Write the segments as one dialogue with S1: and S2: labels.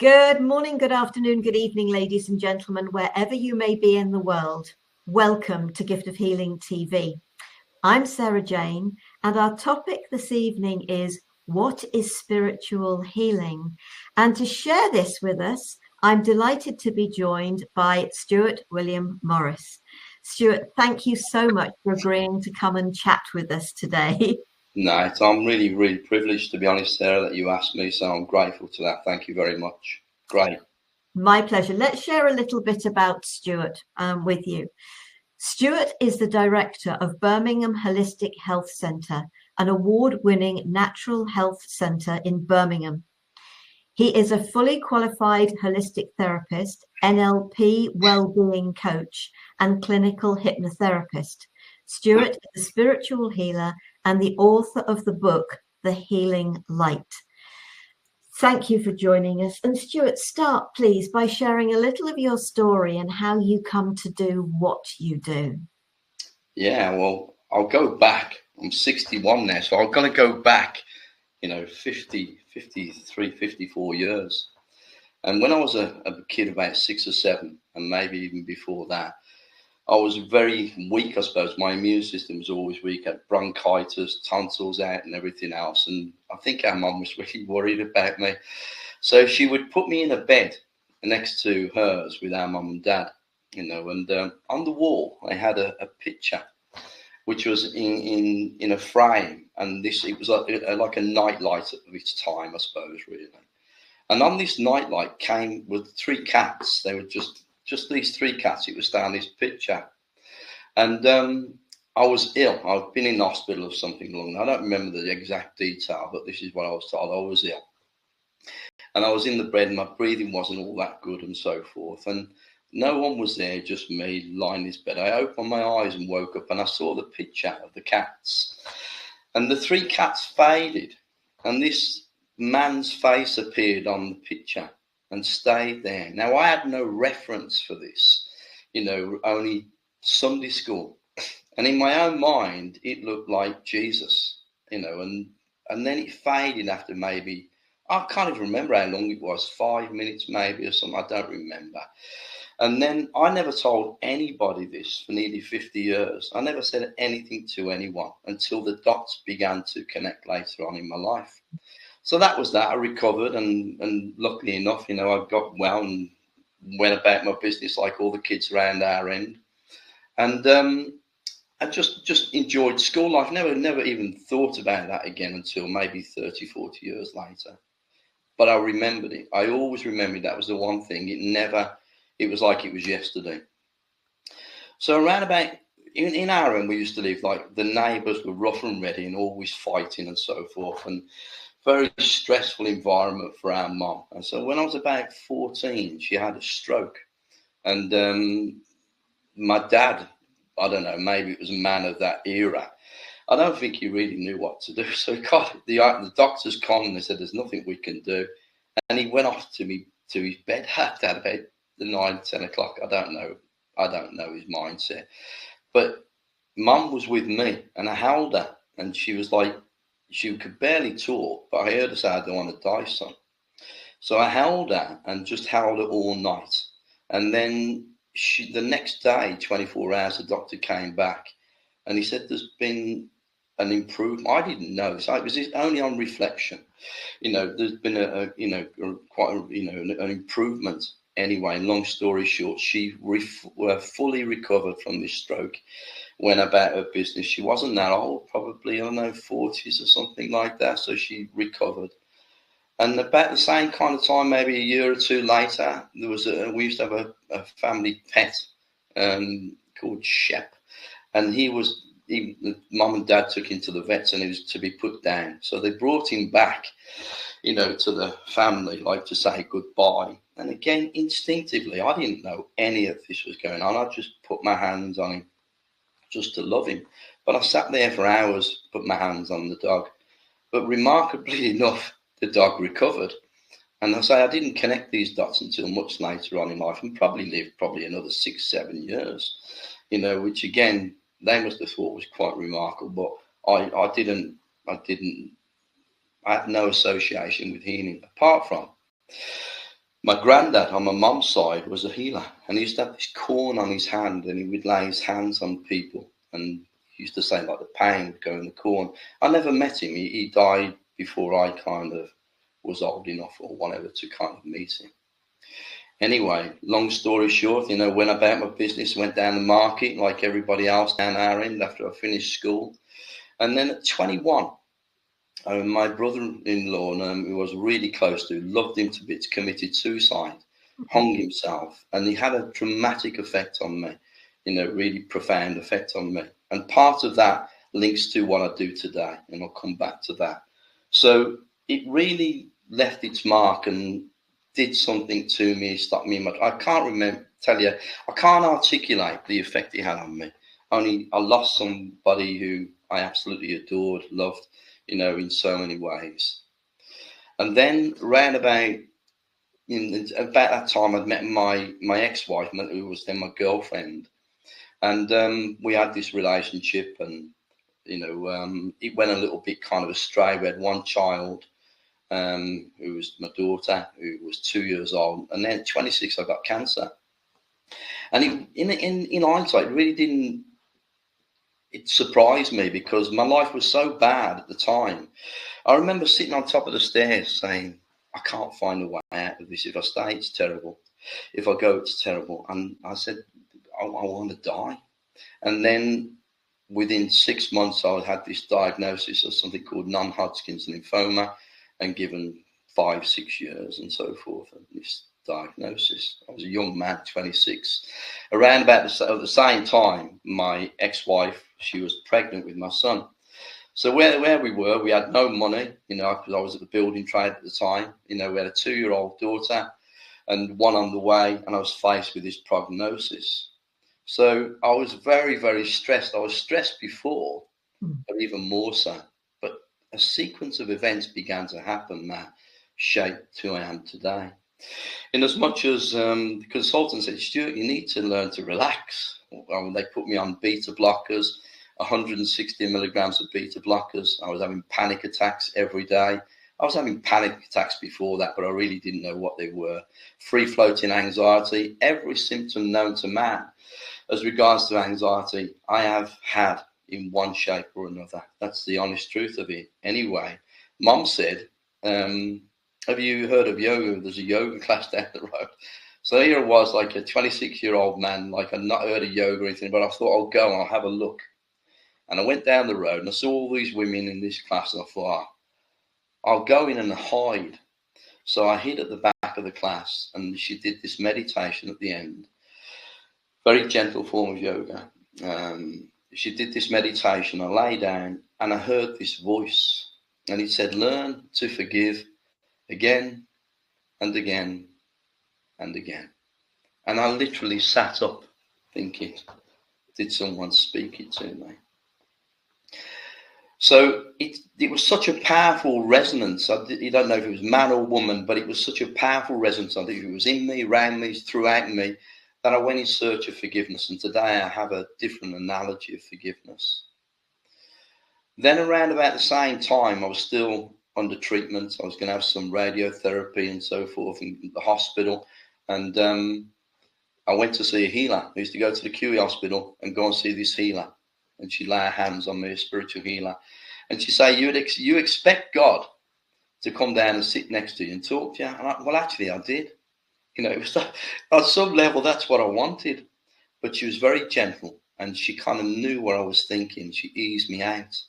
S1: Good morning, good afternoon, good evening, ladies and gentlemen, wherever you may be in the world. Welcome to Gift of Healing TV. I'm Sarah Jane, and our topic this evening is what is spiritual healing? And to share this with us, I'm delighted to be joined by Stuart William Morris. Stuart, thank you so much for agreeing to come and chat with us today.
S2: No, I'm really, really privileged, to be honest, Sarah, that you asked me, so I'm grateful to that. Thank you very much. Great.
S1: My pleasure. Let's share a little bit about Stuart with you. Stuart is the director of Birmingham Holistic Health Centre, an award-winning natural health centre in Birmingham. He is a fully qualified holistic therapist, NLP well-being coach, and clinical hypnotherapist. Stuart is a spiritual healer and the author of the book, The Healing Light. Thank you for joining us. And Stuart, start please by sharing a little of your story and how you come to do what you do.
S2: Yeah, well, I'll go back. I'm 61 now, so I'm going to go back, 50, 53, 54 years. And when I was a kid, about 6 or 7, and maybe even before that, I was very weak, I suppose. My immune system was always weak. I had bronchitis, tonsils out and everything else. And I think our mum was really worried about me. So she would put me in a bed next to hers with our mum and dad, and on the wall, I had a picture, which was in a frame. And it was like a nightlight of its time, I suppose, really. And on this nightlight came with 3 cats. They were just these 3 cats. It was down this picture. And I was ill. I'd been in hospital or something long. I don't remember the exact detail, but this is what I was told. I was ill. And I was in the bed and my breathing wasn't all that good and so forth. And no one was there, just me lying in this bed. I opened my eyes and woke up and I saw the picture of the cats. And the 3 cats faded. And this man's face appeared on the picture and stayed there. Now, I had no reference for this, only Sunday school. And in my own mind, it looked like Jesus, and then it faded after maybe, I can't even remember how long it was, 5 minutes maybe or something, I don't remember. And then I never told anybody this for nearly 50 years. I never said anything to anyone until the dots began to connect later on in my life. So that was that. I recovered and luckily enough, I got well and went about my business like all the kids around our end. And I just enjoyed school life. Never even thought about that again until maybe 30, 40 years later. But I remembered it. I always remembered that was the one thing. It was like it was yesterday. So around about, in our end, we used to live like the neighbours were rough and ready and always fighting and so forth. And very stressful environment for our mom. And so when I was about 14, she had a stroke. And my dad, I don't know, maybe it was a man of that era. I don't think he really knew what to do. So the doctors come and they said, there's nothing we can do. And he went off to his bed at about the 9, 10 o'clock. I don't know his mindset. But mum was with me and I held her and she was like, she could barely talk, but I heard her say, I don't want to die, son. So I held her and just held her all night. And then the next day, 24 hours, the doctor came back and he said, there's been an improvement. I didn't know. So it was only on reflection. There's been an improvement. Anyway, long story short, she fully recovered from this stroke, went about her business. She wasn't that old, probably, 40s or something like that. So she recovered. And about the same kind of time, maybe a year or 2 later, we used to have a family pet called Shep. And mum and dad took him to the vets and he was to be put down. So they brought him back, to the family, like to say goodbye. And again, instinctively, I didn't know any of this was going on. I just put my hands on him just to love him. But I sat there for hours, put my hands on the dog. But remarkably enough, the dog recovered. And I didn't connect these dots until much later on in life and probably lived another 6, 7 years, which again, they must have thought was quite remarkable. But I had no association with healing apart from My granddad on my mum's side was a healer, and he used to have this corn on his hand, and he would lay his hands on people, and he used to say like the pain would go in the corn. I never met him. He died before I kind of was old enough or whatever to kind of meet him. Anyway, long story short, went about my business, went down the market like everybody else down our end after I finished school. And then at 21, my brother-in-law, who I was really close to, loved him to bits, committed suicide, hung himself, and he had a dramatic effect on me, really profound effect on me. And part of that links to what I do today, and I'll come back to that. So it really left its mark and did something to me, stopped me much. I can't I can't articulate the effect it had on me. Only I lost somebody who I absolutely adored, loved, in so many ways. And then round about that time, I'd met my ex-wife, who was then my girlfriend, and we had this relationship, and it went a little bit kind of astray. We had one child, who was my daughter, who was 2 years old, and then at 26, I got cancer. And in hindsight, it really didn't. It surprised me because my life was so bad at the time. I remember sitting on top of the stairs saying, I can't find a way out of this. If I stay, it's terrible. If I go, it's terrible. And I said, I want to die. And then within 6 months, I had this diagnosis of something called non-Hodgkin's lymphoma, and given 5-6 years and so forth, and this diagnosis. I was a young man, 26. Around about at the same time, my ex-wife, she was pregnant with my son. So where we were, we had no money, because I was at the building trade at the time. We had a 2-year-old daughter and one on the way, and I was faced with this prognosis. So I was very, very stressed. I was stressed before, but even more so. But a sequence of events began to happen that shaped who I am today. In as much as the consultant said, Stuart, you need to learn to relax. They put me on beta blockers, 160 milligrams of beta blockers. I was having panic attacks every day. I was having panic attacks before that, but I really didn't know what they were. Free-floating anxiety, every symptom known to man. As regards to anxiety, I have had in one shape or another. That's the honest truth of it. Anyway, Mum said, have you heard of yoga? There's a yoga class down the road. So here I was, like a 26-year-old man, like I'd not heard of yoga or anything, but I thought I'll go and I'll have a look. And I went down the road and I saw all these women in this class, and I thought, I'll go in and hide. So I hid at the back of the class, and she did this meditation at the end. Very gentle form of yoga. She did this meditation. I lay down and I heard this voice, and it said, learn to forgive again and again and again. And I literally sat up thinking, did someone speak it to me? So it was such a powerful resonance. You don't know if it was man or woman, but it was such a powerful resonance. I think it was in me, around me, throughout me, that I went in search of forgiveness. And today I have a different analogy of forgiveness. Then around about the same time, I was still under treatment. I was going to have some radiotherapy and so forth in the hospital. And I went to see a healer. I used to go to the QE hospital and go and see this healer. And she'd lay her hands on me, a spiritual healer. And she'd say, you expect God to come down and sit next to you and talk to you? And well, actually, I did. It was on some level, that's what I wanted. But she was very gentle, and she kind of knew what I was thinking. She eased me out.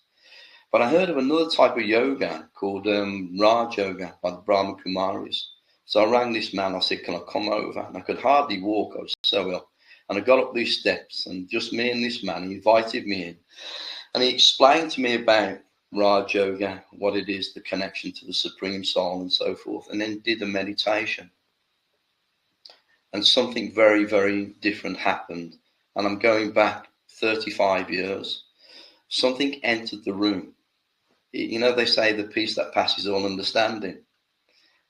S2: But I heard of another type of yoga called Raj Yoga by the Brahma Kumaris. So I rang this man. I said, can I come over? And I could hardly walk. I was so ill. And I got up these steps, and just me and this man, he invited me in. And he explained to me about Raj Yoga, what it is, the connection to the Supreme Soul and so forth, and then did a meditation. And something very, very different happened. And I'm going back 35 years. Something entered the room. They say the peace that passes all understanding.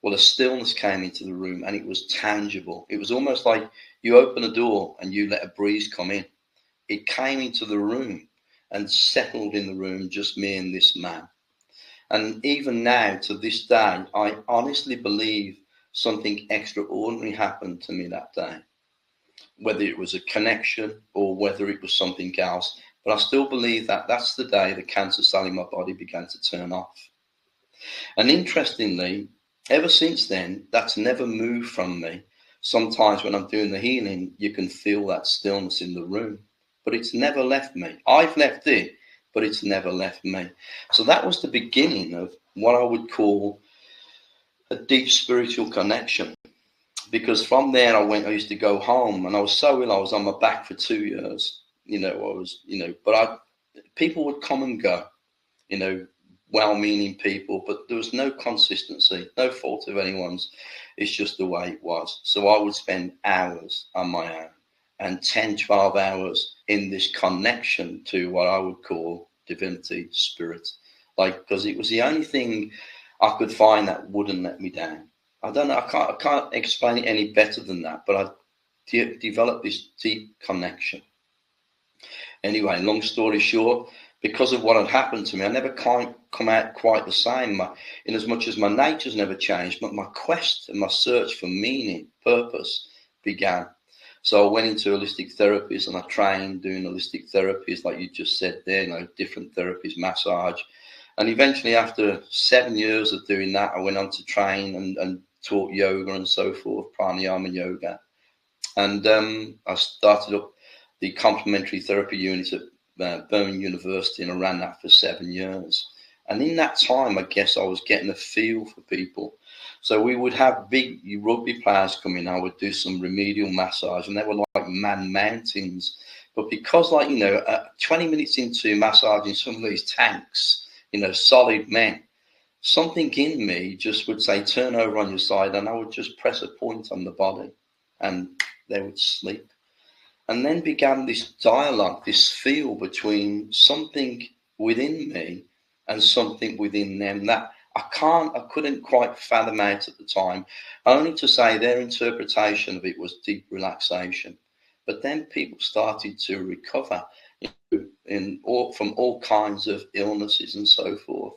S2: Well, a stillness came into the room, and it was tangible. It was almost like you open a door and you let a breeze come in. It came into the room and settled in the room, just me and this man. And even now, to this day, I honestly believe something extraordinary happened to me that day, whether it was a connection or whether it was something else. But I still believe that that's the day the cancer cell in my body began to turn off. And interestingly, ever since then, that's never moved from me. Sometimes when I'm doing the healing, you can feel that stillness in the room, but it's never left me. I've left it, but it's never left me. So that was the beginning of what I would call a deep spiritual connection. Because from there I used to go home, and I was so ill, I was on my back for 2 years. People would come and go, well-meaning people, but there was no consistency, no fault of anyone's. It's just the way it was. So I would spend hours on my own, and 10, 12 hours in this connection to what I would call divinity, spirit, because it was the only thing I could find that wouldn't let me down. I don't know, I can't explain it any better than that, but I developed this deep connection. Anyway, long story short, because of what had happened to me, I never come out quite the same. In as much as my nature's never changed, but my quest and my search for meaning, purpose began. So I went into holistic therapies, and I trained doing holistic therapies, like you just said there, different therapies, massage. And eventually, after 7 years of doing that, I went on to train and taught yoga and so forth, pranayama yoga. And I started up the complementary therapy unit at Birmingham University, and I ran that for 7 years. And in that time, I guess I was getting a feel for people. So we would have big rugby players come in. I would do some remedial massage, and they were like man mountains. But because 20 minutes into massaging some of these tanks, solid men, something in me just would say, turn over on your side, and I would just press a point on the body, and they would sleep. And then began this dialogue, this feel between something within me and something within them that I couldn't quite fathom out at the time, only to say their interpretation of it was deep relaxation. But then people started to recover from all kinds of illnesses and so forth.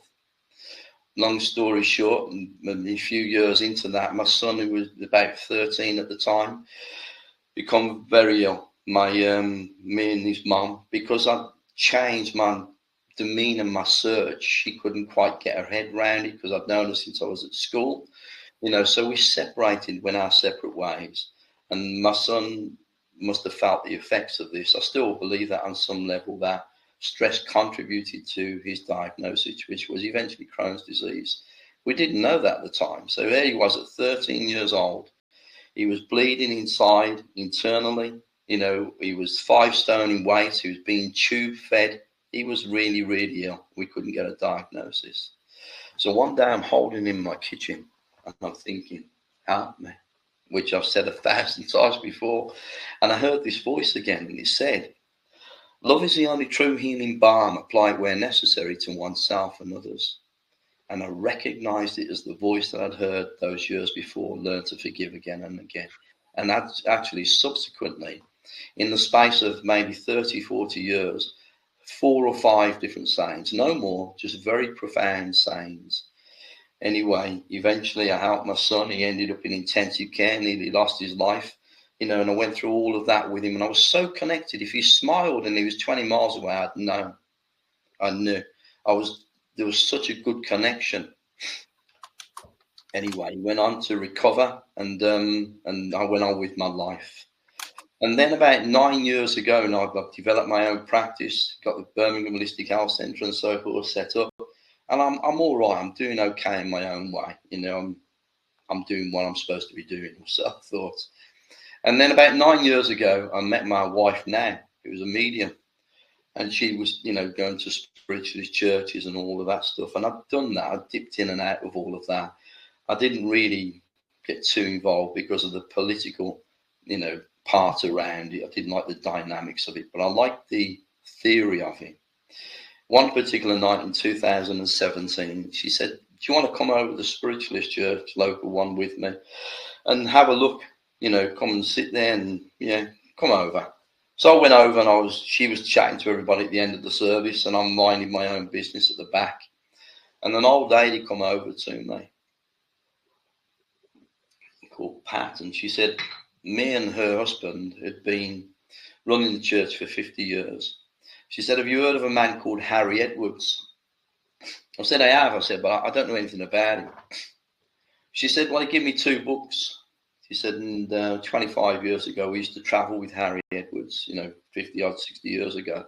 S2: Long story short, and a few years into that, my son, who was about 13 at the time, become very ill. Me and his mum, because I changed my demeanour, my search. She couldn't quite get her head around it, because I'd known her since I was at school. So we separated, went our separate ways. And my son must have felt the effects of this. I still believe that on some level, that stress contributed to his diagnosis, which was eventually Crohn's disease. We didn't know that at the time. So there he was at 13 years old. He was bleeding inside, internally. He was 5 stone in weight. He was being tube fed. He was really, really ill. We couldn't get a diagnosis. So one day I'm holding him in my kitchen, and I'm thinking, help me, which I've said 1,000 times before. And I heard this voice again, and it said, love is the only true healing balm applied where necessary to oneself and others. And I recognized it as the voice that I'd heard those years before, learn to forgive again and again. And that's actually subsequently, in the space of maybe 30, 40 years, 4 or 5 different sayings, no more, just very profound sayings. Anyway, eventually I helped my son. He ended up in intensive care, nearly lost his life, and I went through all of that with him. And I was so connected. If he smiled and he was 20 miles away, I'd know. I knew. There was such a good connection. Anyway, he went on to recover, and I went on with my life. And then about 9 years ago, now I've developed my own practice, got the Birmingham Holistic Health Centre and so forth set up, and I'm all right. I'm doing okay in my own way. I'm doing what I'm supposed to be doing, or so I thought. And then about 9 years ago, I met my wife now, who was a medium, and she was, going to spiritualist churches and all of that stuff. And I've done that. I dipped in and out of all of that. I didn't really get too involved because of the political, part around it. I didn't like the dynamics of it, but I liked the theory of it. One particular night in 2017, she said, do you want to come over to the spiritualist church, local one, with me and have a look, come and sit there and, come over. So I went over, and she was chatting to everybody at the end of the service, and I'm minding my own business at the back. And an old lady come over to me. called Pat, and she said me and her husband had been running the church for 50 years. She said, have you heard of a man called Harry Edwards? I said, I have. I said, but I don't know anything about him. She said, well, he gave me 2 books. She said, and 25 years ago, we used to travel with Harry Edwards, 50 odd, 60 years ago.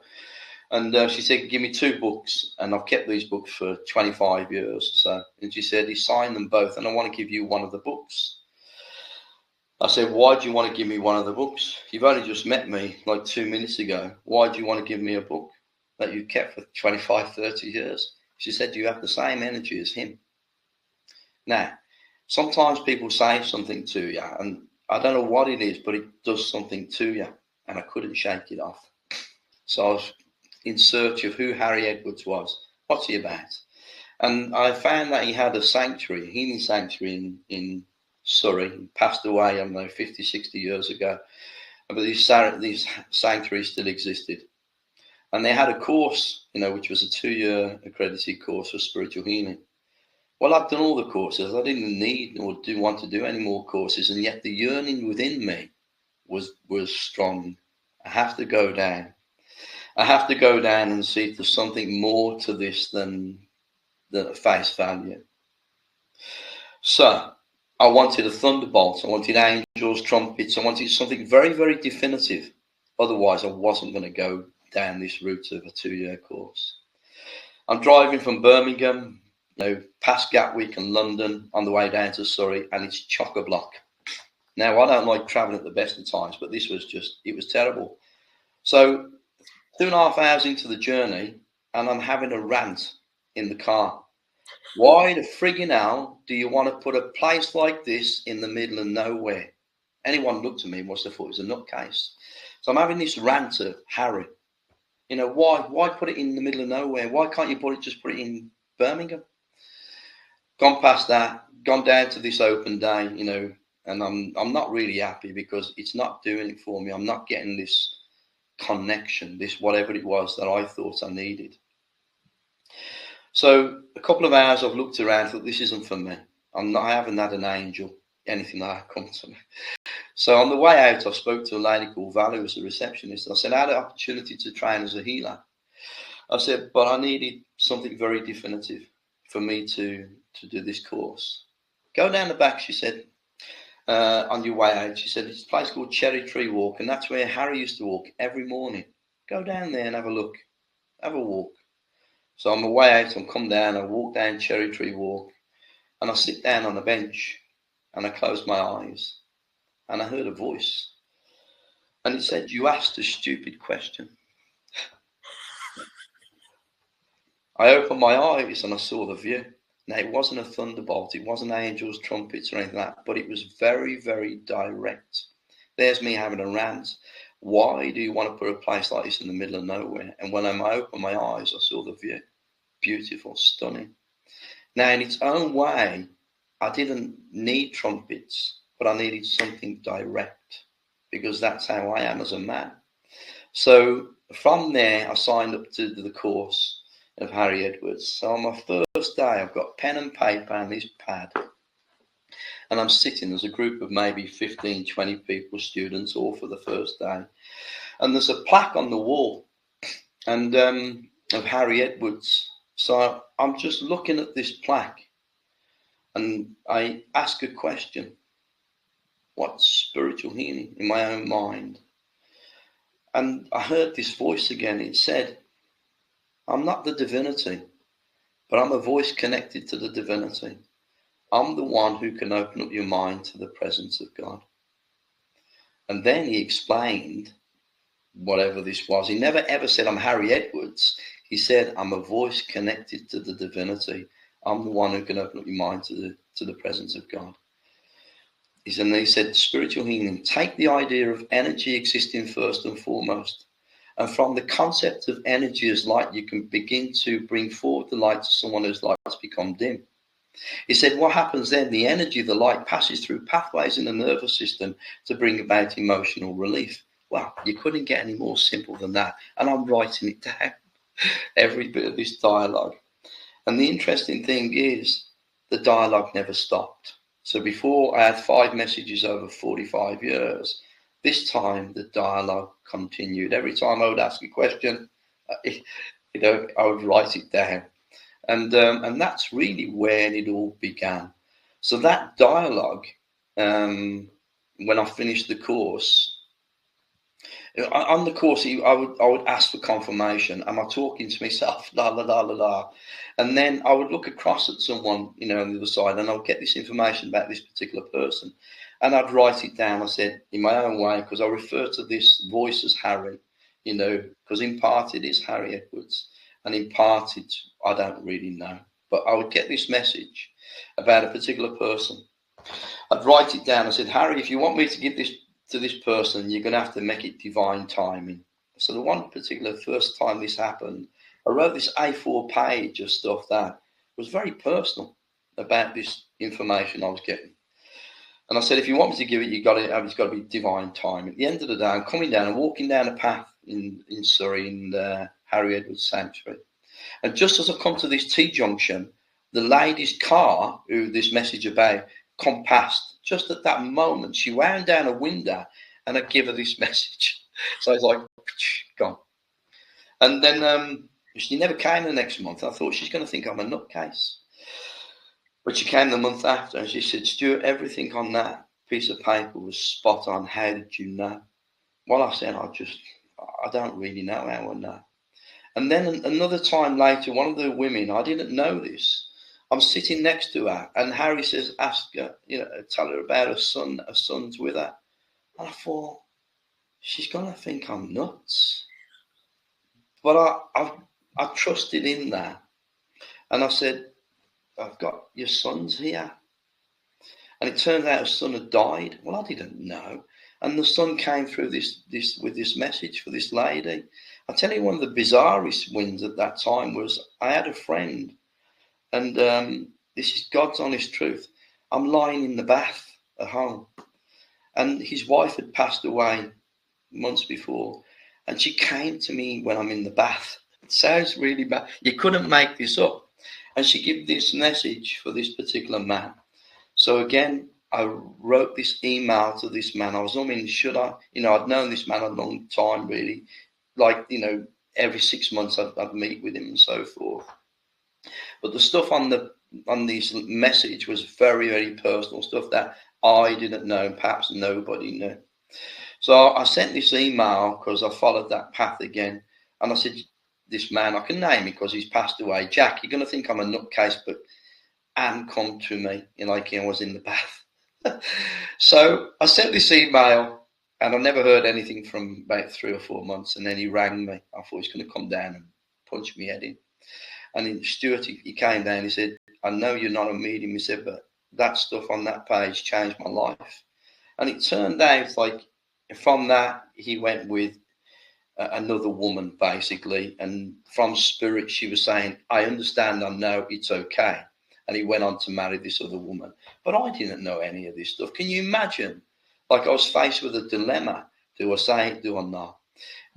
S2: And she said, give me 2 books. And I've kept these books for 25 years. So, and she said, he signed them both. And I want to give you one of the books. I said, why do you want to give me one of the books? You've only just met me like 2 minutes ago. Why do you want to give me a book that you kept for 25, 30 years? She said, you have the same energy as him. Now, sometimes people say something to you, and I don't know what it is, but it does something to you, and I couldn't shake it off. So I was in search of who Harry Edwards was. What's he about? And I found that he had a sanctuary, a healing sanctuary in Surrey. He passed away, I don't know, 50, 60 years ago. But these sanctuaries still existed. And they had a course, which was a 2-year accredited course for spiritual healing. Well, I've done all the courses. I didn't need or want to do any more courses. And yet the yearning within me was strong. I have to go down. I have to go down and see if there's something more to this than face value. So I wanted a thunderbolt. I wanted angels, trumpets. I wanted something very, very definitive. Otherwise, I wasn't going to go down this route of a 2-year course. I'm driving from Birmingham, past Gatwick and London on the way down to Surrey, and it's chock-a-block. Now, I don't like traveling at the best of times, but this was it was terrible. So 2.5 hours into the journey, and I'm having a rant in the car. Why the friggin' hell do you want to put a place like this in the middle of nowhere? Anyone looked at me must have thought it was a nutcase. So I'm having this rant of Harry. Why put it in the middle of nowhere? Why can't you just put it in Birmingham? Gone past that, gone down to this open day, and I'm not really happy because it's not doing it for me. I'm not getting this connection, this whatever it was that I thought I needed. So a couple of hours I've looked around, thought this isn't for me. I haven't had an angel, anything that come to me. So on the way out, I spoke to a lady called Val, who was a receptionist. I said, I had an opportunity to train as a healer. I said, but I needed something very definitive for me to do this course. Go down the back, she said, on your way out. She said, it's a place called Cherry Tree Walk, and that's where Harry used to walk every morning. Go down there and have a look, have a walk. So on my way out, I come down, I walk down Cherry Tree Walk, and I sit down on a bench, and I close my eyes, and I heard a voice, and it said, you asked a stupid question. I opened my eyes and I saw the view. Now, it wasn't a thunderbolt, it wasn't angels, trumpets, or anything like that, but it was very, very direct. There's me having a rant. Why do you want to put a place like this in the middle of nowhere? And when I opened my eyes, I saw the view. Beautiful, stunning. Now, in its own way, I didn't need trumpets, but I needed something direct because that's how I am as a man. So from there, I signed up to the course of Harry Edwards. So on my first day, I've got pen and paper and this pad. And I'm sitting, there's a group of maybe 15, 20 people, students, all for the first day. And there's a plaque on the wall and of Harry Edwards. So I'm just looking at this plaque and I ask a question. What's spiritual healing in my own mind? And I heard this voice again. It said, I'm not the divinity, but I'm a voice connected to the divinity. I'm the one who can open up your mind to the presence of God. And then he explained whatever this was. He never ever said, I'm Harry Edwards. He said, I'm a voice connected to the divinity. I'm the one who can open up your mind to the presence of God. He said, spiritual healing, take the idea of energy existing first and foremost. And from the concept of energy as light, you can begin to bring forward the light to someone whose light has become dim. He said, what happens then? The energy of the light passes through pathways in the nervous system to bring about emotional relief. Well, you couldn't get any more simple than that. And I'm writing it down, every bit of this dialogue. And the interesting thing is, the dialogue never stopped. So before I had 5 messages over 45 years, this time the dialogue continued. Every time I would ask a question, I would write it down. And that's really where it all began. So that dialogue, when I finished the course, on the course, I would ask for confirmation. Am I talking to myself? La la la la la. And then I would look across at someone, on the other side, and I'll get this information about this particular person, and I'd write it down. I said in my own way, because I refer to this voice as Harry, because in part it is Harry Edwards, and in part it's I don't really know. But I would get this message about a particular person. I'd write it down. I said, Harry, if you want me to give this to this person, you're going to have to make it divine timing. So the one particular first time this happened, I wrote this A4 page of stuff that was very personal about this information I was getting. And I said, if you want me to give it, it's got to be divine timing. At the end of the day, I'm coming down and walking down a path in Surrey, in Harry Edwards Sanctuary. And just as I come to this T-junction, the lady's car, who this message about, come past. Just at that moment, she wound down a window and I give her this message. So it's like, gone. And then she never came the next month. I thought she's going to think I'm a nutcase. But she came the month after and she said, Stuart, everything on that piece of paper was spot on. How did you know? Well, I said, I don't really know how I know. And then another time later, one of the women, I didn't know this. I'm sitting next to her, and Harry says, ask her, tell her about her son. Her son's with her. And I thought, she's going to think I'm nuts. But I trusted in that. And I said, I've got your son's here. And it turned out her son had died. Well, I didn't know. And the son came through this with this message for this lady. I tell you, one of the bizarrest wins at that time was I had a friend. And this is God's honest truth. I'm lying in the bath at home. And his wife had passed away months before. And she came to me when I'm in the bath. It sounds really bad. You couldn't make this up. And she gave this message for this particular man. So again, I wrote this email to this man. I was should I? I'd known this man a long time, really. Like, every 6 months I'd meet with him and so forth. But the stuff on this message was very, very personal stuff that I didn't know, and perhaps nobody knew. So I sent this email because I followed that path again. And I said, this man, I can name him because he's passed away. Jack, you're going to think I'm a nutcase, but Anne come to me, like I was in the bath. So I sent this email and I never heard anything from about 3 or 4 months. And then he rang me. I thought he's going to come down and punch me head in. And in Stuart, he came down, he said, I know you're not a medium, he said, but that stuff on that page changed my life. And it turned out like from that, he went with another woman, basically. And from spirit, she was saying, I understand, I know, it's okay. And he went on to marry this other woman. But I didn't know any of this stuff. Can you imagine? Like I was faced with a dilemma. Do I say it? Do I not?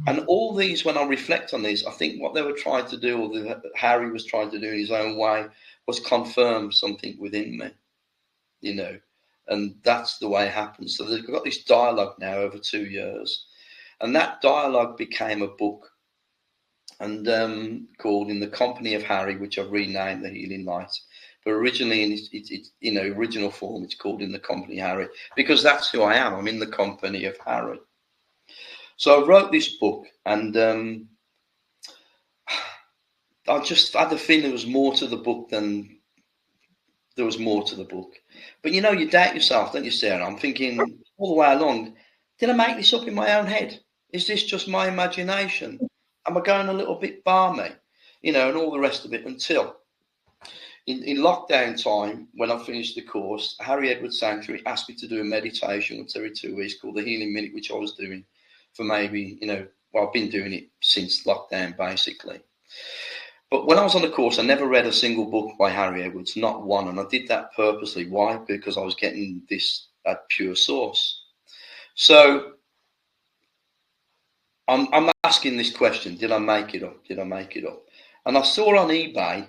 S2: And all these, when I reflect on these, I think what they were trying to do, or Harry was trying to do in his own way, was confirm something within me, and that's the way it happens. So they've got this dialogue now over 2 years, and that dialogue became a book, and called In the Company of Harry, which I've renamed The Healing Light. But originally, in its original form, it's called In the Company of Harry, because that's who I am. I'm in the company of Harry. So I wrote this book, and I just had the feeling there was more to the book than there was more to the book. But you doubt yourself, don't you, Sarah? I'm thinking all the way along, did I make this up in my own head? Is this just my imagination? Am I going a little bit balmy? And all the rest of it, until in lockdown time, when I finished the course, Harry Edwards Sanctuary asked me to do a meditation once every 2 weeks called the Healing Minute, which I was doing for maybe, I've been doing it since lockdown, basically. But when I was on the course, I never read a single book by Harry Edwards, not one. And I did that purposely. Why? Because I was getting this at pure source. So I'm asking this question, did I make it up? Did I make it up? And I saw on eBay,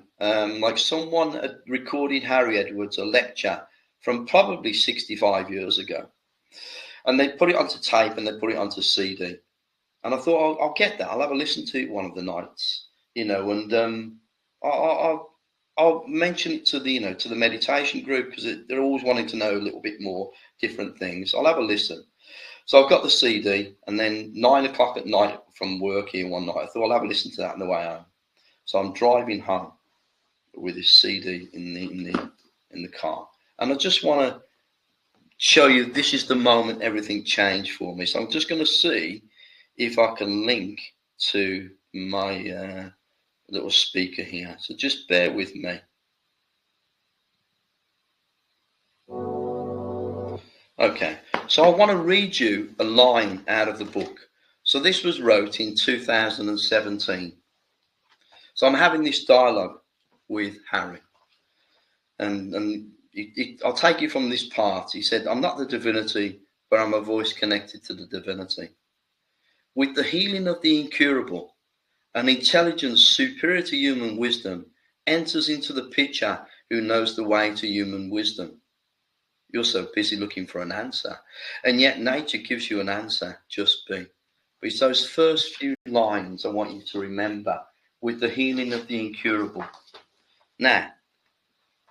S2: like someone had recorded Harry Edwards, a lecture from probably 65 years ago. And they put it onto tape and they put it onto CD. And I thought, I'll get that. I'll have a listen to it one of the nights, and I'll mention it to the meditation group, because they're always wanting to know a little bit more different things. I'll have a listen. So I've got the CD, and then 9 o'clock at night from work here one night, I thought I'll have a listen to that on the way home. So I'm driving home with this CD in the car, and I just want to show you this is the moment everything changed for me. So I'm just going to see if I can link to my little speaker here. So just bear with me. Okay, so I want to read you a line out of the book. So this was wrote in 2017. So I'm having this dialogue with Harry, and I'll take you from this part. He said, "I'm not the divinity, but I'm a voice connected to the divinity. With the healing of the incurable, an intelligence superior to human wisdom enters into the picture who knows the way to human wisdom. You're so busy looking for an answer, and yet nature gives you an answer, just be." But it's those first few lines I want you to remember, with the healing of the incurable. Now,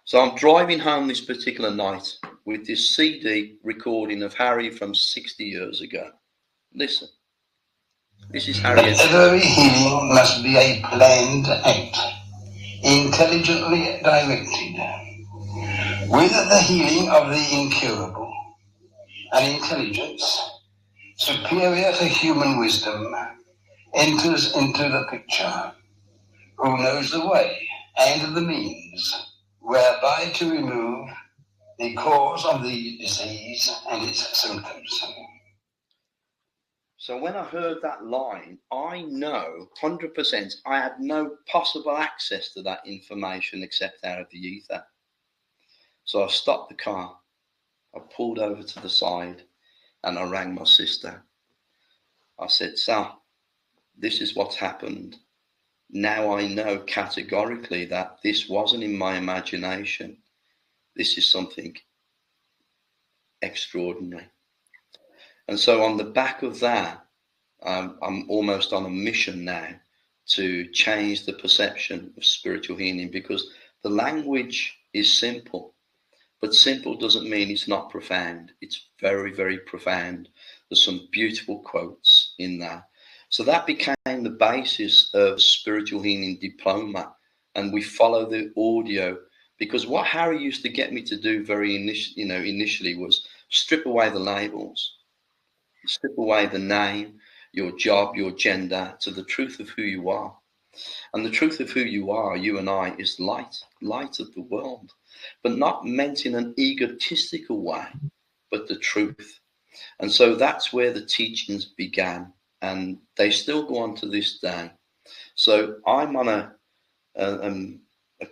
S2: so I'm driving home this particular night with this CD recording of Harry from 60 years ago. Listen. This is Harry.
S3: But every healing must be a planned act, intelligently directed. With the healing of the incurable, an intelligence superior to human wisdom enters into the picture, who knows the way and the means whereby to remove the cause of the disease and its symptoms.
S2: So when I heard that line, I know 100% I had no possible access to that information except out of the ether. So I stopped the car, I pulled over to the side, and I rang my sister. I said, "Sara, this is what's happened. Now I know categorically that this wasn't in my imagination. This is something extraordinary." And so on the back of that, I'm almost on a mission now to change the perception of spiritual healing, because the language is simple, but simple doesn't mean it's not profound. It's very, very profound. There's some beautiful quotes in there. So that became the basis of spiritual healing diploma, and we follow the audio, because what Harry used to get me to do initially was strip away the labels. Strip away the name, your job, your gender, to the truth of who you are. And the truth of who you are, you and I, is light of the world, but not meant in an egotistical way, but the truth. And so that's where the teachings began, and they still go on to this day. So I'm on a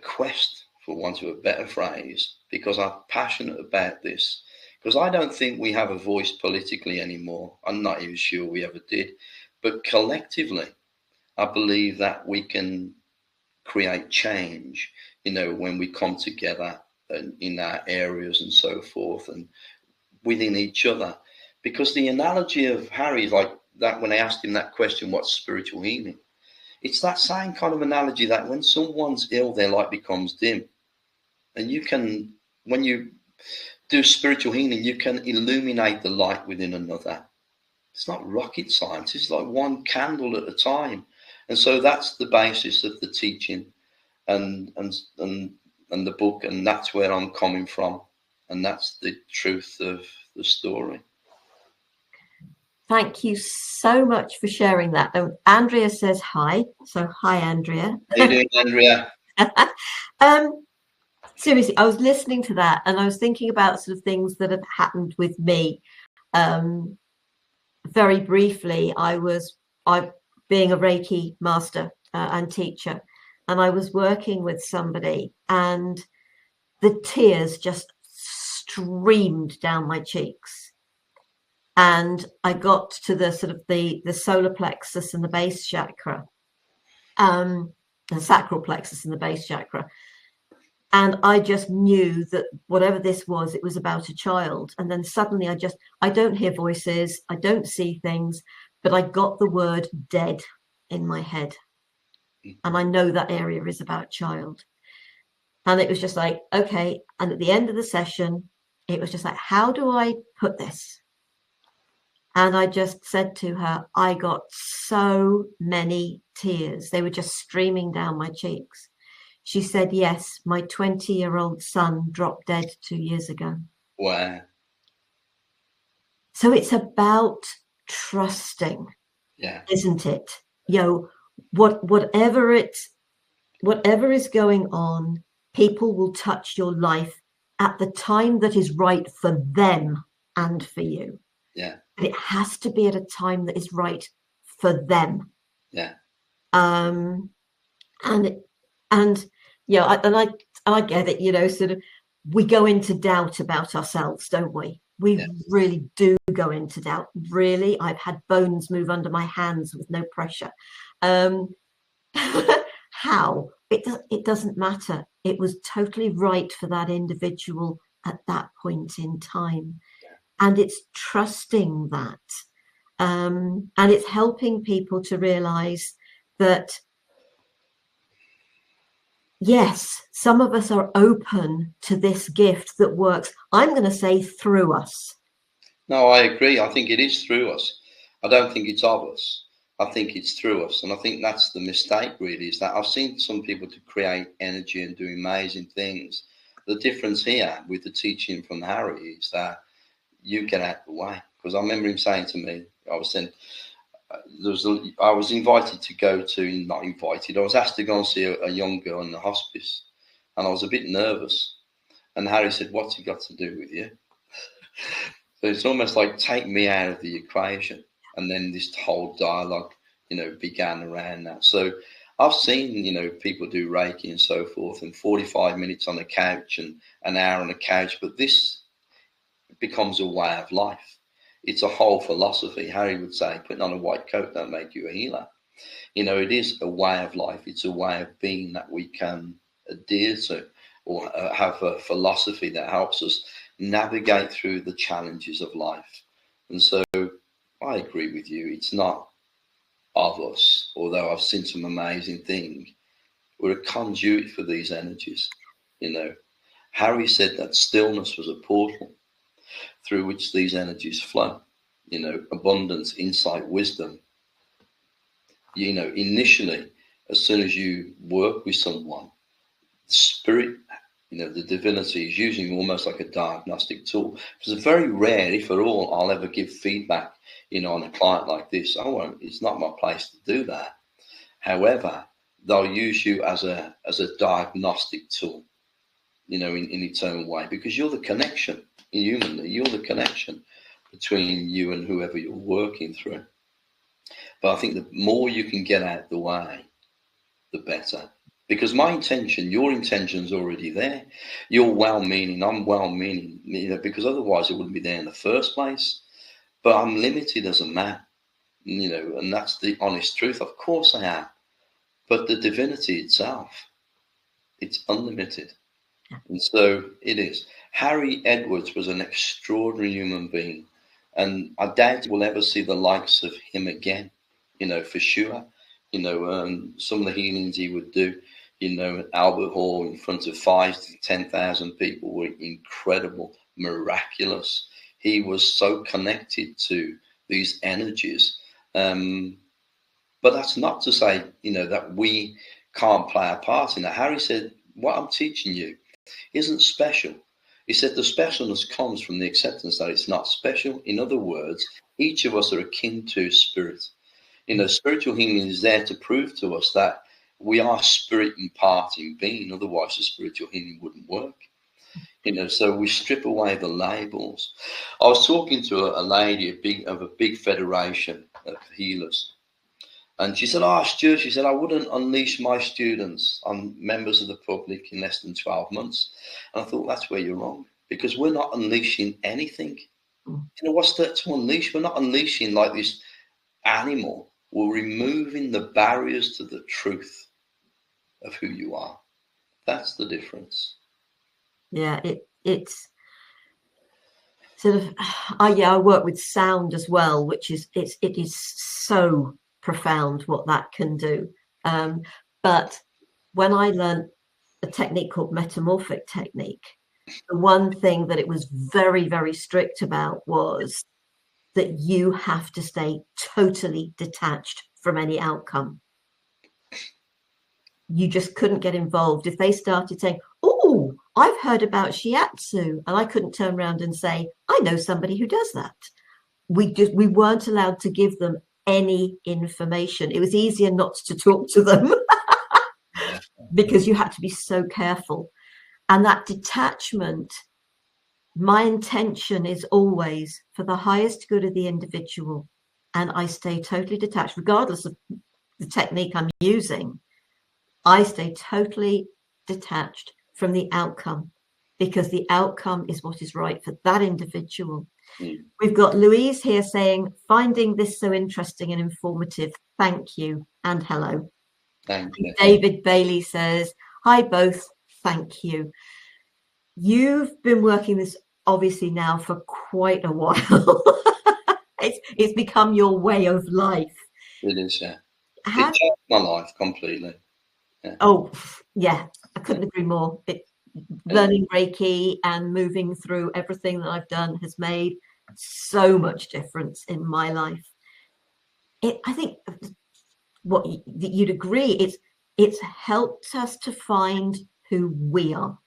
S2: quest, for want of a better phrase, because I'm passionate about this. Because I don't think we have a voice politically anymore. I'm not even sure we ever did. But collectively, I believe that we can create change, when we come together in our areas and so forth, and within each other. Because the analogy of Harry is like that when I asked him that question, what's spiritual healing? It's that same kind of analogy that when someone's ill, their light becomes dim. And you can, when you do spiritual healing, you can illuminate the light within another. It's not rocket science. It's like one candle at a time. And so that's the basis of the teaching and the book, and that's where I'm coming from, and that's the truth of the story.
S1: Thank you so much for sharing that. Andrea says hi. So hi, Andrea.
S2: How you doing, Andrea?
S1: Seriously, I was listening to that and I was thinking about sort of things that have happened with me. Very briefly, I being a Reiki master and teacher, and I was working with somebody, and the tears just streamed down my cheeks. And I got to the sort of the solar plexus and the base chakra, the sacral plexus and the base chakra. And I just knew that whatever this was, it was about a child. And then suddenly I don't hear voices, I don't see things, but I got the word dead in my head. And I know that area is about child. And it was just like, okay. And at the end of the session, it was just like, how do I put this? And I just said to her, I got so many tears. They were just streaming down my cheeks. She said, yes, my 20-year-old son dropped dead 2 years ago.
S2: Wow.
S1: So it's about trusting,
S2: Yeah.
S1: isn't it? Whatever is going on, people will touch your life at the time that is right for them and for you.
S2: Yeah.
S1: But it has to be at a time that is right for them.
S2: Yeah.
S1: And yeah, I get it, sort of, we go into doubt about ourselves, don't we? We really do go into doubt. Really, I've had bones move under my hands with no pressure. How? It doesn't matter. It was totally right for that individual at that point in time. And it's trusting that. And it's helping people to realize that, yes, some of us are open to this gift that works, I'm going to say, through us.
S2: No, I agree. I think it is through us. I don't think it's of us. I think it's through us. And I think that's the mistake, really, is that I've seen some people to create energy and do amazing things. The difference here with the teaching from Harry is that you get out of the way. Because I remember him saying to me, I was invited to go to, not invited, I was asked to go and see a young girl in the hospice. And I was a bit nervous. And Harry said, what's it got to do with you? So it's almost like take me out of the equation. And then this whole dialogue, began around that. So I've seen, people do Reiki and so forth, and 45 minutes on a couch and an hour on a couch. But this becomes a way of life. It's a whole philosophy. Harry would say, putting on a white coat don't make you a healer. It is a way of life. It's a way of being that we can adhere to, or have a philosophy that helps us navigate through the challenges of life. And so I agree with you. It's not of us, although I've seen some amazing things. We're a conduit for these energies. Harry said that stillness was a portal through which these energies flow. Abundance, insight, wisdom. Initially, as soon as you work with someone, the spirit, the divinity is using almost like a diagnostic tool. It's very rare, if at all, I'll ever give feedback, on a client like this. I won't. It's not my place to do that. However, they'll use you as a diagnostic tool, in its own way, because you're the connection. Humanly, you're the connection between you and whoever you're working through. But I think the more you can get out of the way, the better. Because my intention, your intention's already there. You're well-meaning, I'm well-meaning, because otherwise it wouldn't be there in the first place. But I'm limited as a man, and that's the honest truth. Of course I am. But the divinity itself, it's unlimited. And so it is. Harry Edwards was an extraordinary human being. And I doubt we'll ever see the likes of him again, for sure. Some of the healings he would do, at Albert Hall in front of 5,000 to 10,000 people were incredible, miraculous. He was so connected to these energies. But that's not to say, that we can't play a part in that. Harry said, what I'm teaching you isn't special. He said the specialness comes from the acceptance that it's not special. In other words, each of us are akin to spirit. Spiritual healing is there to prove to us that we are spirit imparting being. Otherwise, the spiritual healing wouldn't work. So we strip away the labels. I was talking to a lady of a big federation of healers. And she said, Stuart, she said, I wouldn't unleash my students on members of the public in less than 12 months. And I thought, that's where you're wrong, because we're not unleashing anything. What's that to unleash? We're not unleashing like this animal. We're removing the barriers to the truth of who you are. That's the difference.
S1: Yeah, it's sort of, I work with sound as well, which is it is so profound what that can do. But when I learned a technique called metamorphic technique, the one thing that it was very, very strict about was that you have to stay totally detached from any outcome. You just couldn't get involved. If they started saying, "Oh, I've heard about shiatsu," and I couldn't turn around and say, "I know somebody who does that." We weren't allowed to give them any information. It was easier not to talk to them because you had to be so careful. And that detachment, my intention is always for the highest good of the individual. And I stay totally detached, regardless of the technique I'm using. I stay totally detached from the outcome, because the outcome is what is right for that individual. We've got Louise here saying, finding this so interesting and informative. Thank you and hello.
S2: Thank you.
S1: David Bailey says, hi both. Thank you. You've been working this obviously now for quite a while. It's become your way of life.
S2: It is, yeah. It changed my life completely. Yeah.
S1: Oh, yeah, I couldn't agree more. Learning Reiki and moving through everything that I've done has made so much difference in my life. I think what you'd agree, it's helped us to find who we are.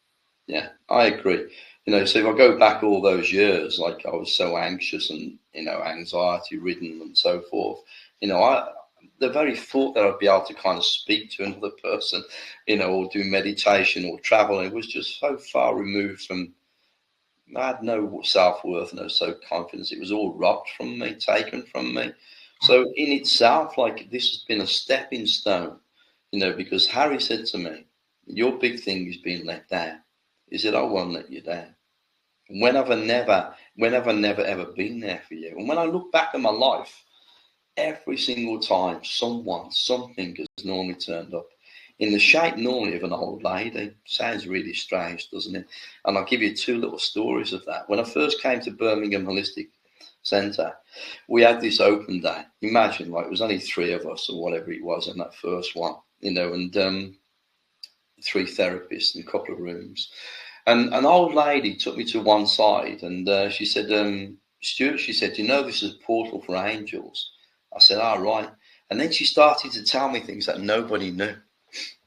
S2: Yeah, I agree. So if I go back all those years, like I was so anxious and, anxiety ridden and so forth, the very thought that I'd be able to kind of speak to another person, or do meditation or travel, it was just so far removed from, I had no self-worth, no self-confidence. It was all robbed from me, taken from me. So in itself, like, this has been a stepping stone, because Harry said to me, your big thing is being let down. He said, I won't let you down. When have I never ever been there for you? And when I look back at my life, every single time something has normally turned up in the shape normally of an old lady. Sounds really strange, doesn't it? And I'll give you two little stories of that. When I first came to Birmingham Holistic Centre, we had this open day. Imagine, like, it was only 3 of us or whatever it was in that first one, and 3 therapists in a couple of rooms. And an old lady took me to one side and she said, Stuart, she said, this is a portal for angels. I said, right. And then she started to tell me things that nobody knew.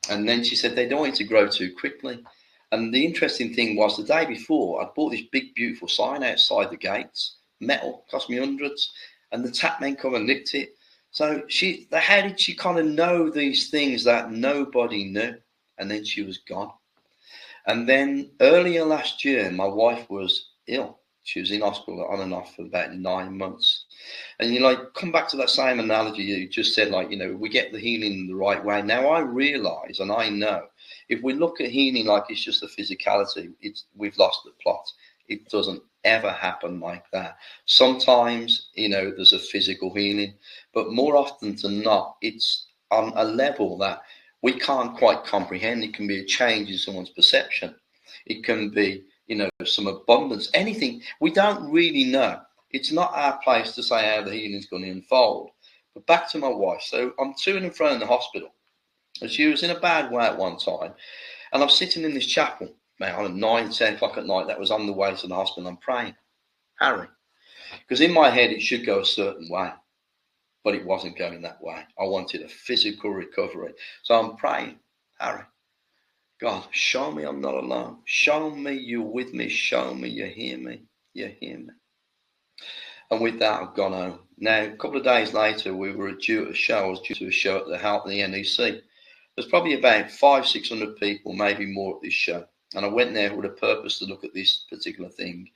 S2: And then she said, they don't want you to grow too quickly. And the interesting thing was, the day before, I'd bought this big, beautiful sign outside the gates, metal, cost me hundreds. And the tap men come and nicked it. So how did she kind of know these things that nobody knew? And then she was gone. And then earlier last year, my wife was ill. She was in hospital on and off for about 9 months. And come back to that same analogy you just said, we get the healing the right way. Now I realize, and I know, if we look at healing like it's just a physicality, we've lost the plot. It doesn't ever happen like that. Sometimes, there's a physical healing, but more often than not, it's on a level that we can't quite comprehend. It can be a change in someone's perception. It can be, some abundance, anything. We don't really know. It's not our place to say how the healing is going to unfold. But back to my wife. So I'm to and fro in the hospital. And she was in a bad way at one time. And I'm sitting in this chapel, man, at 9, 10 o'clock at night. That was on the way to the hospital. I'm praying, Harry. Because in my head, it should go a certain way. But it wasn't going that way. I wanted a physical recovery. So I'm praying, Harry, God, show me I'm not alone. Show me you're with me. Show me you hear me. You hear me. And with that, I've gone home. Now, a couple of days later, we were due to a show. I was due to a show at the Help the NEC. There's probably about 500-600 people, maybe more at this show. And I went there with a purpose to look at this particular thing.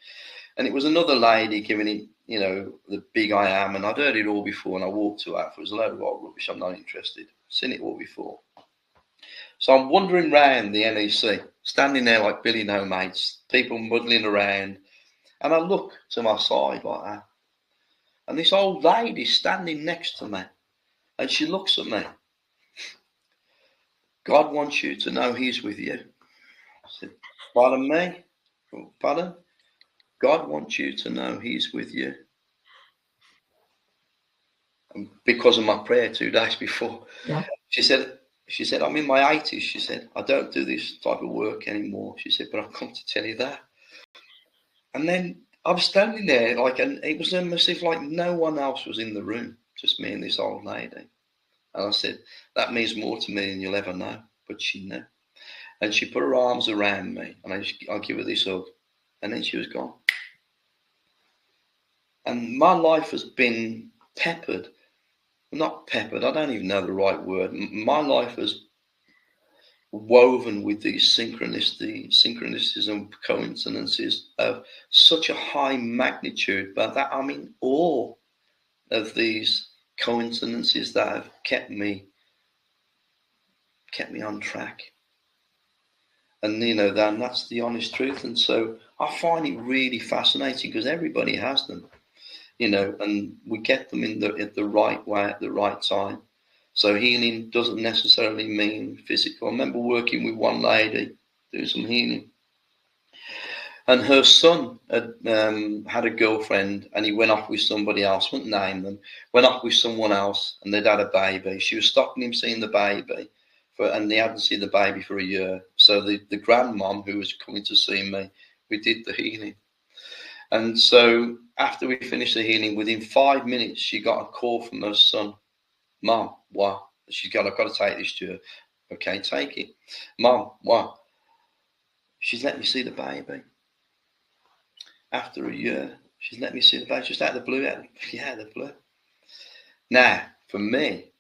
S2: And it was another lady giving it, the big I am. And I'd heard it all before. And I walked to her. It was a load of old rubbish. I'm not interested. Seen it all before. So I'm wandering around the NEC, standing there like Billy No Mates, people muddling around. And I look to my side like that. And this old lady standing next to me. And she looks at me. God wants you to know he's with you. I said, pardon me? Pardon? God wants you to know he's with you. And because of my prayer 2 days before,
S1: Yeah.
S2: she said, I'm in my 80s. She said, I don't do this type of work anymore. She said, but I've come to tell you that. And then I was standing there, and it was as if like no one else was in the room, just me and this old lady. And I said, that means more to me than you'll ever know. But she knew. And she put her arms around me, and I give her this hug. And then she was gone. And my life has been peppered. Not peppered, I don't even know the right word. My life has woven with these synchronicities and coincidences of such a high magnitude, but that I'm in awe of these coincidences that have kept me on track. And then that's the honest truth. And so I find it really fascinating because everybody has them, and we get them in the right way at the right time. So healing doesn't necessarily mean physical. I remember working with one lady doing some healing, and her son had a girlfriend, and he went off with somebody else. Wouldn't name them. Went off with someone else, and they'd had a baby. She was stopping him seeing the baby, and they hadn't seen the baby for a year. So the grandmom who was coming to see me, we did the healing. And so after we finished the healing, within 5 minutes, she got a call from her son. Mom, what? I've got to take this to her. Okay, take it. Mom, what? She's let me see the baby. After a year, she's let me see the baby. Just out of the blue. Yeah, the blue. Now, for me,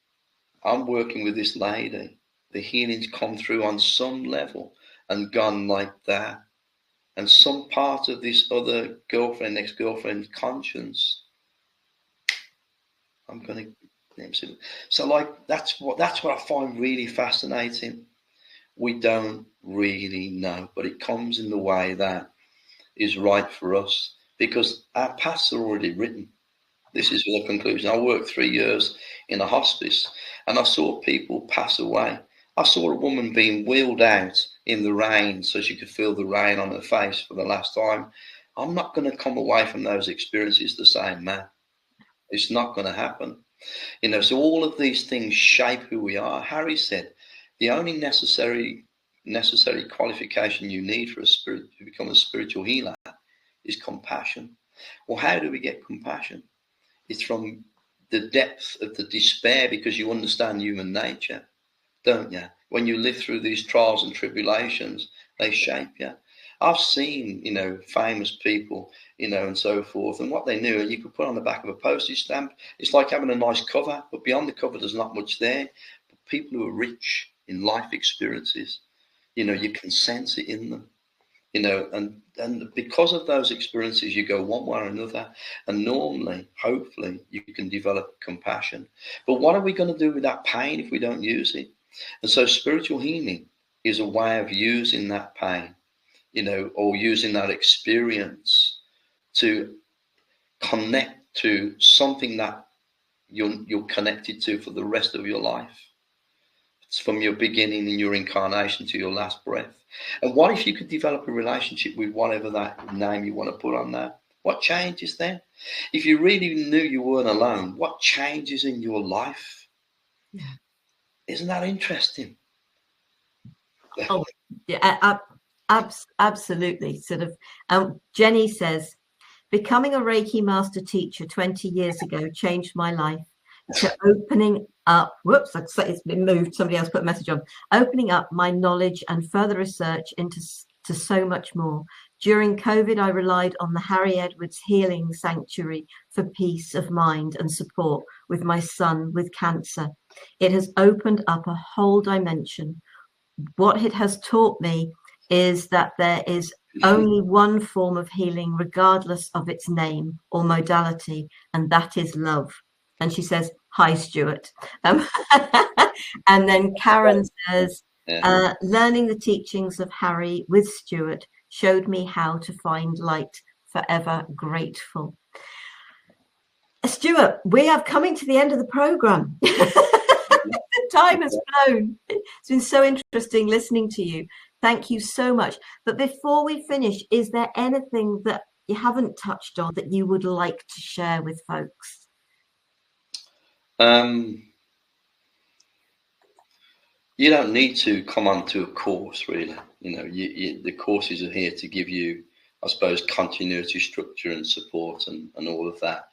S2: I'm working with this lady. The healing's come through on some level and gone like that. And some part of this other girlfriend, ex-girlfriend's conscience, I'm going to... So that's what I find really fascinating. We don't really know, but it comes in the way that is right for us because our paths are already written. This is the conclusion. I worked 3 years in a hospice and I saw people pass away. I saw a woman being wheeled out in the rain so she could feel the rain on her face for the last time. I'm not going to come away from those experiences the same man. It's not going to happen. So all of these things shape who we are. Harry said, the only necessary qualification you need for to become a spiritual healer is compassion. Well, how do we get compassion? It's from the depth of the despair because you understand human nature, don't you? When you live through these trials and tribulations, they shape you. I've seen, famous people, and so forth, and what they knew, and you could put on the back of a postage stamp. It's like having a nice cover, but beyond the cover, there's not much there. But people who are rich in life experiences, you can sense it in them, and because of those experiences, you go one way or another, and normally, hopefully, you can develop compassion. But what are we going to do with that pain if we don't use it? And so spiritual healing is a way of using that pain, or using that experience to connect to something that you're connected to for the rest of your life. It's from your beginning and your incarnation to your last breath. And what if you could develop a relationship with whatever that name you want to put on that? What changes then? If you really knew you weren't alone, what changes in your life?
S1: Yeah.
S2: Isn't that interesting?
S1: Oh, yeah, absolutely. Sort of. Jenny says, becoming a Reiki master teacher 20 years ago changed my life. To opening up, whoops, it's been moved. Somebody else put a message on. Opening up my knowledge and further research into so much more. During COVID, I relied on the Harry Edwards Healing Sanctuary for peace of mind and support with my son with cancer. It has opened up a whole dimension. What it has taught me is that there is only one form of healing, regardless of its name or modality, and that is love. And she says, hi, Stuart. And then Karen says, learning the teachings of Harry with Stuart showed me how to find light, forever grateful. Stuart, we are coming to the end of the program. The time has flown. It's been so interesting listening to you. Thank you so much. But before we finish, is there anything that you haven't touched on that you would like to share with folks?
S2: You don't need to come onto a course, really. You know, the courses are here to give you, I suppose, continuity, structure and support and all of that.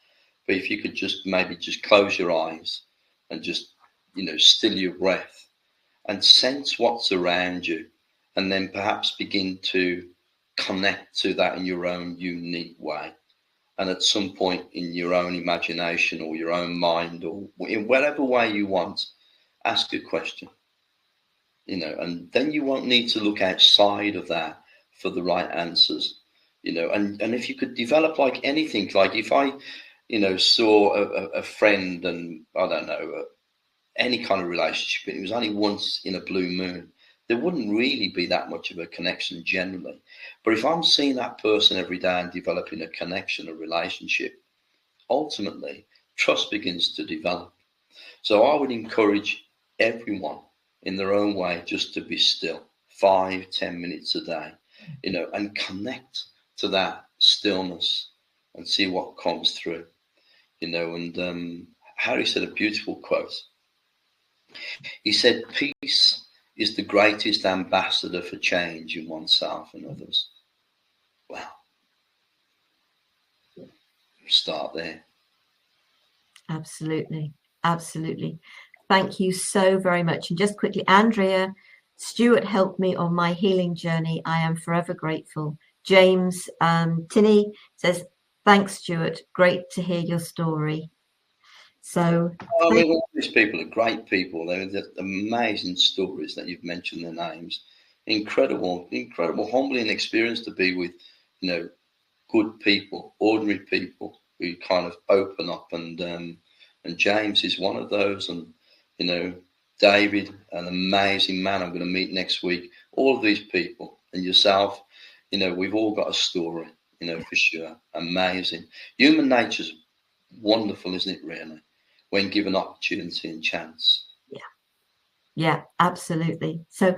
S2: But if you could just maybe just close your eyes and just, you know, still your breath and sense what's around you, and then perhaps begin to connect to that in your own unique way. And at some point in your own imagination or your own mind or in whatever way you want, ask a question. You know, and then you won't need to look outside of that for the right answers, you know, and if you could develop like anything, like if I, you know, saw a friend and I don't know, any kind of relationship, and it was only once in a blue moon, there wouldn't really be that much of a connection generally. But if I'm seeing that person every day and developing a connection, a relationship, ultimately trust begins to develop. So I would encourage everyone in their own way just to be still 5-10 minutes a day, you know, and connect to that stillness and see what comes through, you know. And Harry said a beautiful quote. He said, peace is the greatest ambassador for change in oneself and others. Well, start there.
S1: Absolutely. Absolutely. Thank you so very much. And just quickly, Andrea, Stuart helped me on my healing journey. I am forever grateful. James Tinney says, thanks, Stuart. Great to hear your story. So
S2: I mean, all these people are great people. They're amazing stories that you've mentioned their names. Incredible, humbling experience to be with, you know, good people, ordinary people who kind of open up. And James is one of those. And, you know, David, an amazing man I'm going to meet next week. All of these people and yourself, you know, we've all got a story, you know, for sure. Amazing. Human nature's wonderful, isn't it, really? When given opportunity and chance.
S1: Yeah, absolutely. So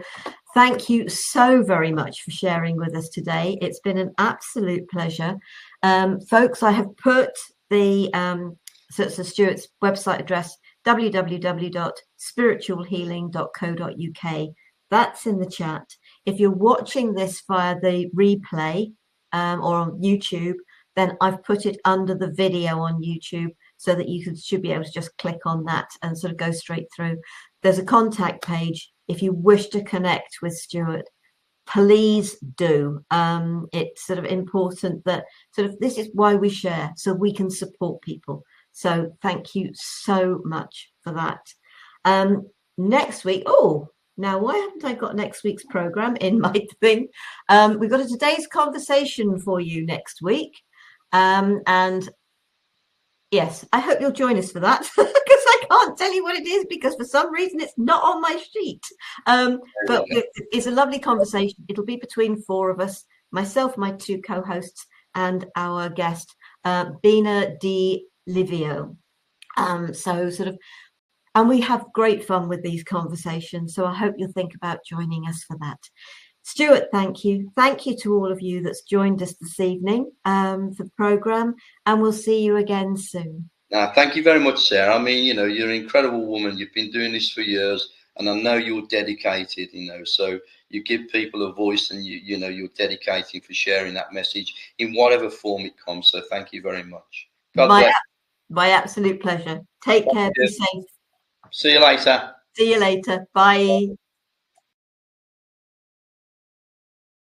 S1: thank you so very much for sharing with us today. It's been an absolute pleasure. Folks, I have put the so Stuart's website address, www.spiritualhealing.co.uk. That's in the chat. If you're watching this via the replay or on YouTube, then I've put it under the video on YouTube so that you should be able to just click on that and sort of go straight through. There's a contact page. If you wish to connect with Stuart, please do. It's sort of important that sort of this is why we share, so we can support people. So thank you so much for that. Next week, now why haven't I got next week's program in my thing? We've got a today's conversation for you next week. And yes, I hope you'll join us for that, because I can't tell you what it is because for some reason it's not on my sheet. But it's a lovely conversation. It'll be between four of us, myself, my two co-hosts, and our guest, Bina Di Livio. And we have great fun with these conversations. So I hope you'll think about joining us for that. Stuart, thank you. Thank you to all of you that's joined us this evening for the programme, and we'll see you again soon.
S2: Thank you very much, Sarah. I mean, you know, you're an incredible woman. You've been doing this for years, and I know you're dedicated, you know, so you give people a voice and, you know, you're dedicating for sharing that message in whatever form it comes. So thank you very much. God bless.
S1: My absolute pleasure. Take care. Be safe.
S2: See you later.
S1: See you later. Bye.